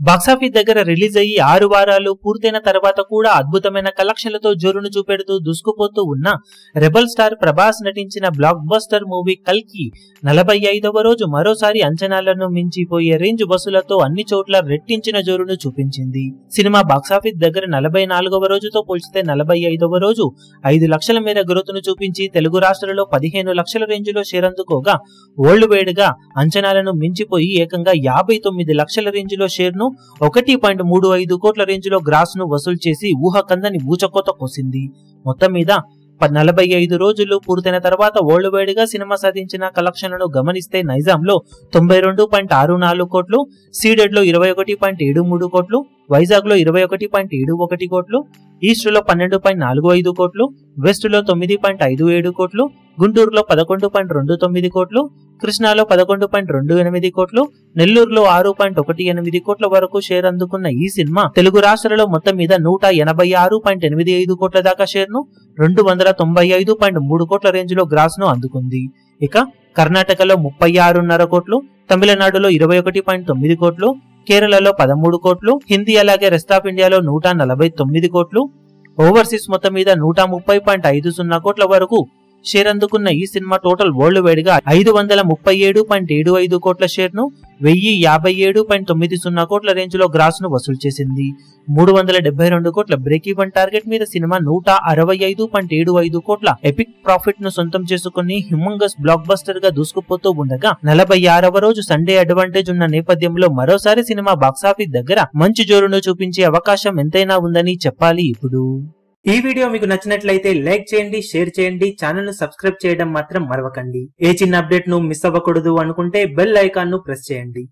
Box office దగ్గర release అయ్యి 6 వారాలు పూర్తయిన తర్వాత కూడా అద్భుతమైన కలెక్షన్లతో జోరును చూపెడుతూ దూసుకుపోతూ ఉన్న రెబల్ స్టార్ ప్రభాస్ నటించిన బ్లాక్ బస్టర్ మూవీ కల్కి 45వ రోజు మరోసారి అంచనాలను మించిపోయే రేంజ్ వసూలతో అన్ని చోట్ల రెట్టించిన జోరును చూపించింది. సినిమా బాక్సాఫీస్ దగ్గర 44వ రోజుతో పోల్చితే 45వ రోజు 5 లక్షల మేర గ్రోత్ ను చూపించి తెలుగు రాష్ట్రాలలో 15 లక్షల రేంజ్ లో షేర్ అందుకోగా వరల్డ్ వైడ్ గా అంచనాలను మించిపోయి ఏకంగా 59 లక్షల రేంజ్ లో షేర్ ను 1.35 కోట్ల రేంజ్ లో గ్రాస్ ను వసూలు చేసి ఊహకందని ఊచకోత కోసింది. మొత్తం మీద 45 రోజులు పూర్తయిన తర్వాత వరల్డ్ వైడ్ గా సినిమా సాధించిన కలెక్షన్లను గమనిస్తే నైజాంలో 92.64 కోట్లు, సీడెడ్ లో 21.73 కోట్లు, వైజాగ్ లో 21.71 కోట్లు, ఈస్ట్ లో 12.45 కోట్లు, వెస్ట్ లో 9.57 కోట్లు, గుంటూరులో 11.29 కోట్లు, కృష్ణాలో 11.28 కోట్లు, నెల్లూరులో 6.18 కోట్ల వరకు షేర్ అందుకున్న ఈ సినిమా తెలుగు రాష్ట్రాలలో మొత్తం మీద 186.85 కోట్ల దాకా షేర్ ను 295.3 కోట్ల రేంజ్ లో గ్రాస్ ను అందుకుంది. ఇక కర్ణాటకలో 36.5 కోట్లు, తమిళనాడులో 21.9 కోట్లు, కేరళలో 13 కోట్లు, హిందీ అలాగే రెస్ట్ ఆఫ్ ఇండియాలో 149 కోట్లు, ఓవర్సీస్ మొత్తం మీద 130.50 కోట్ల వరకు షేర్ అందుకున్న ఈ సినిమా టోటల్ వరల్డ్ వైడ్ గా 537.75 కోట్ల షేర్ ను 1057.90 కోట్ల రేంజ్ లో గ్రాస్ ను వసూలు చేసింది. 372 కోట్ల బ్రేక్ ఈవెన్ టార్గెట్ మీద సినిమా 165.75 కోట్ల ఎపిక్ ప్రాఫిట్ ను సొంతం చేసుకుని హ్యూమంగస్ బ్లాక్ బస్టర్ గా దూసుకుపోతూ ఉండగా 46వ రోజు సండే అడ్వాంటేజ్ ఉన్న నేపథ్యంలో మరోసారి సినిమా బాక్సాఫీస్ దగ్గర మంచి జోరును చూపించే అవకాశం ఎంతైనా ఉందని చెప్పాలి. ఇప్పుడు ఈ వీడియో మీకు నచ్చినట్లయితే లైక్ చేయండి, షేర్ చేయండి, ఛానల్ ను సబ్స్క్రైబ్ చేయడం మాత్రం మరవకండి. ఏ చిన్న అప్డేట్ ను మిస్ అవ్వకూడదు అనుకుంటే బెల్ ఐకాన్ ను ప్రెస్ చేయండి.